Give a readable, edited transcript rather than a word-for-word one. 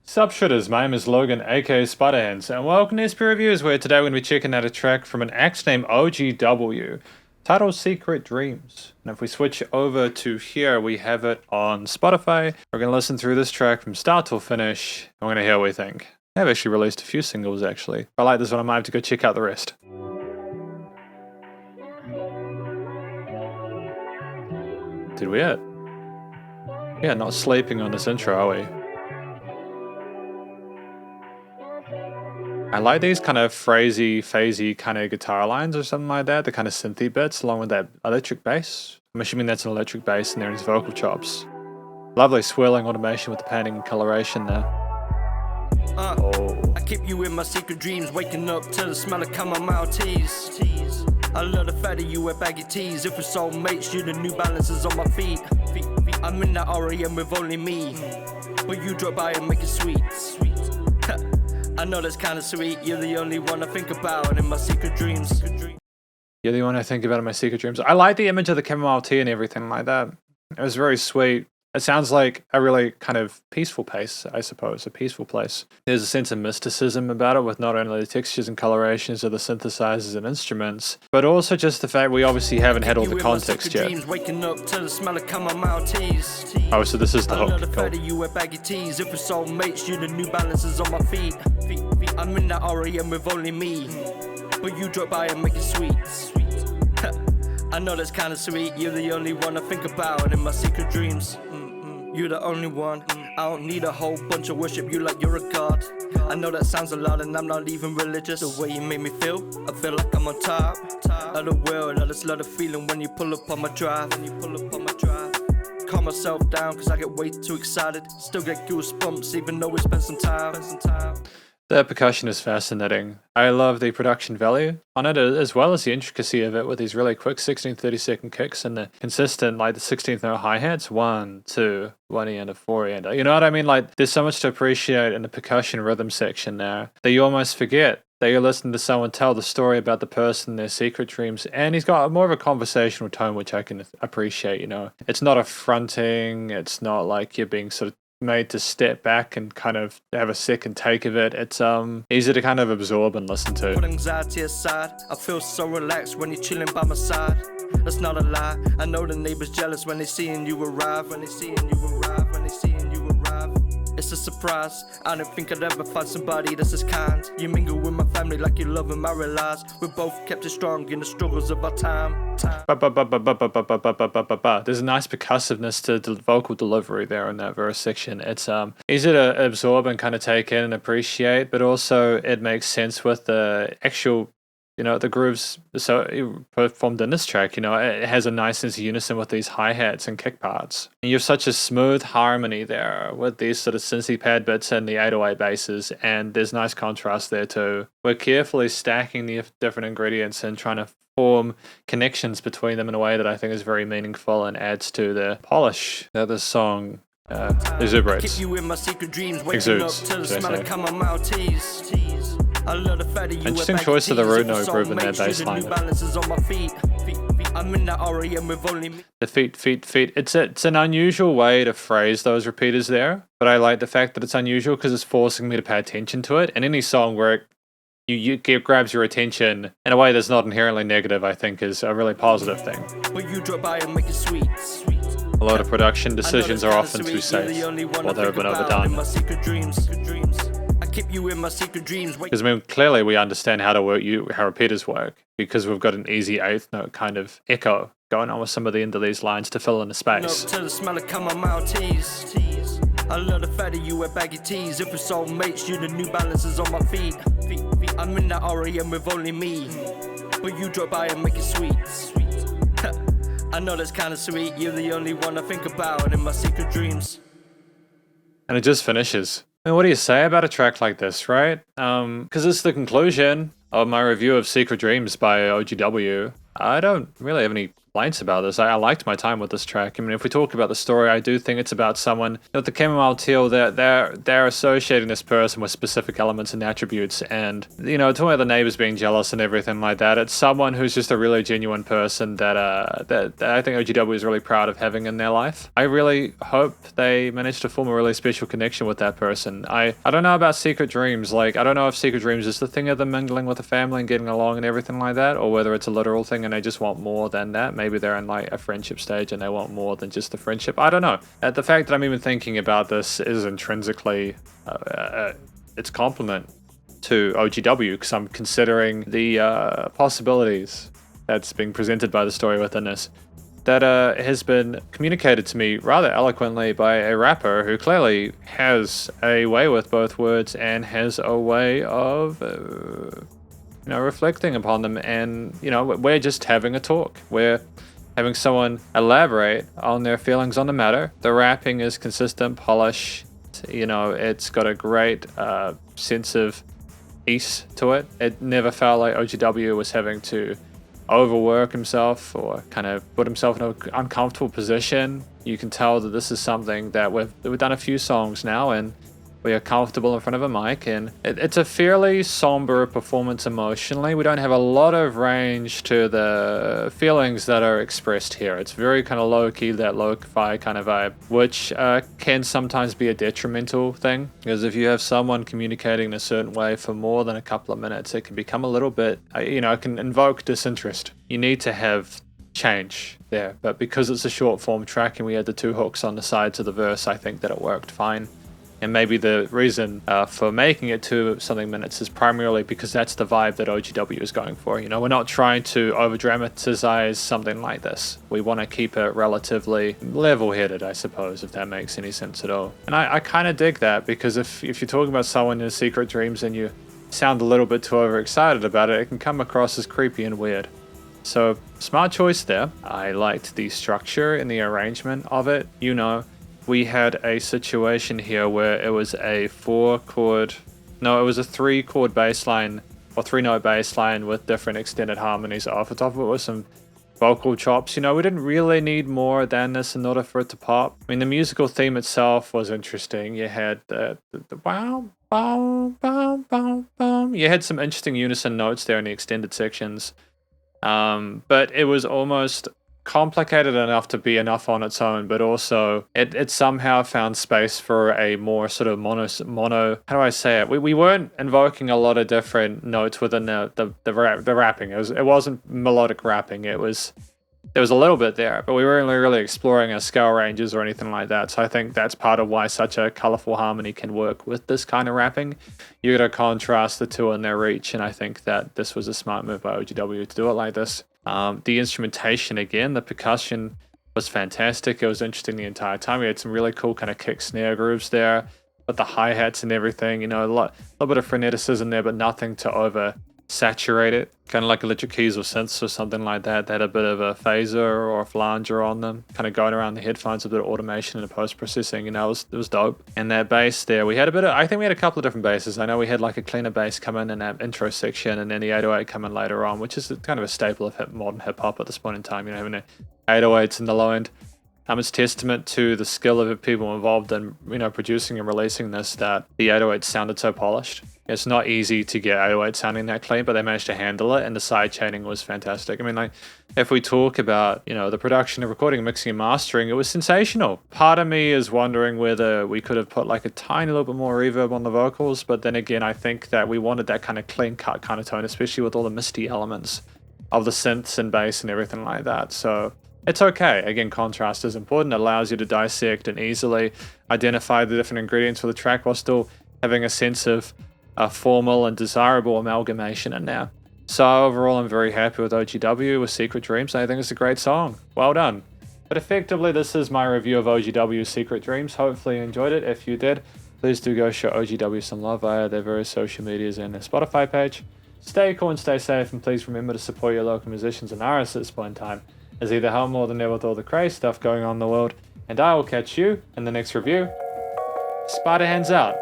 Sup Shredders, my name is Logan, aka Spiderhands, and welcome to SP Reviews, where today we're going to be checking out a track from an act named OGW, titled Secret Dreams. And if we switch over to here, we have it on Spotify. We're going to listen through this track from start till finish, and we're going to hear what we think. They've actually released a few singles, actually. If I like this one, I might have to go check out the rest. Did we it? Yeah, not sleeping on this intro, are we? I like these kind of phasey kind of guitar lines or something like that, the kind of synthy bits along with that electric bass. I'm assuming that's an electric bass and there his vocal chops. Lovely swirling automation with the painting and coloration there. I keep you in my secret dreams, waking up to the smell of chamomile teas. I love the fact that you wear baggy tees. If we're soulmates, you the New Balances on my feet. I'm in that REM with only me, but you drop by and make it sweet. I know that's kinda sweet, you're the only one I think about in my secret dreams. You're the one I think about in my secret dreams. I like the image of the chamomile tea and everything like that. It was very sweet. It sounds like a really kind of peaceful place, I suppose, a peaceful place. There's a sense of mysticism about it with not only the textures and colorations of the synthesizers and instruments, but also just the fact we obviously haven't had all the context yet. Waking up to the smell of chamomile teas. Oh, so this is the hook. I love the fact that you wear baggy tees. If we're soulmates, you the New Balances on my feet. I'm in that REM with only me, but you drop by and make it sweet. I know that's kinda sweet, you're the only one I think about in my secret dreams. You're the only one, I don't need a whole bunch of worship you like you're a god. I know that sounds a lot and I'm not even religious. The way you make me feel, I feel like I'm on top of the world. I just love the feeling when you pull up on my drive. Calm myself down cause I get way too excited. Still get goosebumps even though we spent some time. The percussion is fascinating. I love the production value on it, as well as the intricacy of it with these really quick 16-30 second kicks and the consistent, like the 16th note hi-hats, 1, 2, 1 and a 4 and you know what I mean? Like, there's so much to appreciate in the percussion rhythm section there that you almost forget that you're listening to someone tell the story about the person, their secret dreams, and he's got more of a conversational tone, which I can appreciate, you know. It's not affronting, it's not like you're being sort of made to step back and kind of have a second take of it. It's easy to kind of absorb and listen to. Put anxiety aside, I feel so relaxed when you're chilling by my side. That's not a lie, I know the neighbors jealous when they seeing you arrive. It's a surprise, I don't think I'd ever find somebody that's as kind. You mingle with my family like you love them, I realize we're both kept it strong in the struggles of our time. There's a nice percussiveness to the vocal delivery there in that verse section. It's easy to absorb and kind of take in and appreciate, but also it makes sense with the actual, you know, the grooves so performed in this track. You know, it has a nice sense of unison with these hi-hats and kick parts. And you have such a smooth harmony there with these sort of synthy pad bits and the 808 basses, and there's nice contrast there too. We're carefully stacking the different ingredients and trying to form connections between them in a way that I think is very meaningful and adds to the polish that this song exuberates. Keep you in my secret dreams, waking up to the smell of chamomile teas. I love the fact that you interesting choice of the root note groove in that bass line. I'm in that REM with only me. The feet. It's an unusual way to phrase those repeaters there, but I like the fact that it's unusual because it's forcing me to pay attention to it. And any song where it grabs your attention in a way that's not inherently negative, I think is a really positive thing. But you drop by and make it sweet. A lot of production decisions are often too safe, or they've been overdone. Keep you in my secret dreams. Because I mean, clearly we understand how repeaters work, because we've got an easy 8th note kind of echo going on with some of the end of these lines to fill in the space. To the smell of chamomile teas. I love the fact that you wear baggy tees. If we're soulmates, you the New Balances on my feet. I'm in that REM with only me, but you drop by and make it sweet. I know that's kinda sweet, you're the only one I think about in my secret dreams. And it just finishes. I mean, what do you say about a track like this, right? Because it's the conclusion of my review of Secret Dreams by OGW. I don't really have any complaints about this. I liked my time with this track. I mean, if we talk about the story, I do think it's about someone with the chamomile teal. They're associating this person with specific elements and attributes, and talking about the neighbors being jealous and everything like that. It's someone who's just a really genuine person that I think OGW is really proud of having in their life. I really hope they manage to form a really special connection with that person. I don't know about Secret Dreams. Like, I don't know if Secret Dreams is the thing of them mingling with the family and getting along and everything like that, or whether it's a literal thing and they just want more than that. Maybe they're in like a friendship stage and they want more than just the friendship. I don't know. The fact that I'm even thinking about this is intrinsically it's compliment to OGW, because I'm considering the possibilities that's being presented by the story within this. That has been communicated to me rather eloquently by a rapper who clearly has a way with both words and has a way of reflecting upon them. And we're just having a talk. We're having someone elaborate on their feelings on the matter. The rapping is consistent, polished. It's got a great sense of ease to it. It never felt like OGW was having to overwork himself or kind of put himself in an uncomfortable position. You can tell that this is something that we've done a few songs now, and we are comfortable in front of a mic, and it's a fairly somber performance emotionally. We don't have a lot of range to the feelings that are expressed here. It's very kind of low-key, that lo-fi kind of vibe, which can sometimes be a detrimental thing, because if you have someone communicating in a certain way for more than a couple of minutes, it can become a little bit, it can invoke disinterest. You need to have change there, but because it's a short-form track and we had the two hooks on the sides of the verse, I think that it worked fine. And maybe the reason for making it to something minutes is primarily because that's the vibe that OGW is going for. We're not trying to over-dramatize something like this. We want to keep it relatively level-headed, I suppose, if that makes any sense at all. And I kind of dig that, because if you're talking about someone in Secret Dreams and you sound a little bit too overexcited about it, it can come across as creepy and weird. So, smart choice there. I liked the structure and the arrangement of it. We had a situation here where it was a 3-chord bass line, or 3-note bass line with different extended harmonies off the top of it with some vocal chops. We didn't really need more than this in order for it to pop. I mean, the musical theme itself was interesting. You had the wow, bow, bow, bow, bow. You had some interesting unison notes there in the extended sections. But it was almost complicated enough to be enough on its own, but also it somehow found space for a more sort of mono how do I say it? We weren't invoking a lot of different notes within the rapping. It wasn't melodic rapping. There was a little bit there, but we weren't really exploring our scale ranges or anything like that. So I think that's part of why such a colorful harmony can work with this kind of rapping. You got to contrast the two in their reach, and I think that this was a smart move by OGW to do it like this. The instrumentation, again, the percussion was fantastic. It was interesting the entire time. We had some really cool kind of kick snare grooves there, with the hi-hats and everything. A little bit of freneticism there, but nothing to over-saturate it. Kind of like electric keys or synths or something like that. They had a bit of a phaser or a flanger on them, kind of going around the headphones, a bit of automation and post-processing. It was dope. And that bass there, I think we had a couple of different basses. I know we had like a cleaner bass come in that intro section, and then the 808 come in later on, which is kind of a staple of modern hip-hop at this point in time, having the 808s in the low end. It's testament to the skill of the people involved in producing and releasing this, that the 808 sounded so polished. It's not easy to get 808 sounding that clean, but they managed to handle it, and the side chaining was fantastic. If we talk about the production of recording, mixing, and mastering, it was sensational. Part of me is wondering whether we could have put like a tiny little bit more reverb on the vocals, but then again, I think that we wanted that kind of clean cut kind of tone, especially with all the misty elements of the synths and bass and everything like that. So it's okay. Again, contrast is important. It allows you to dissect and easily identify the different ingredients for the track while still having a sense of a formal and desirable amalgamation in there. So overall, I'm very happy with OGW, with Secret Dreams. I think it's a great song. Well done. But effectively, this is my review of OGW's Secret Dreams. Hopefully you enjoyed it. If you did, please do go show OGW some love via their various social medias and their Spotify page. Stay cool and stay safe, and please remember to support your local musicians and artists at this point in time, as either help more than ever with all the crazy stuff going on in the world. And I will catch you in the next review. Spiderhands out.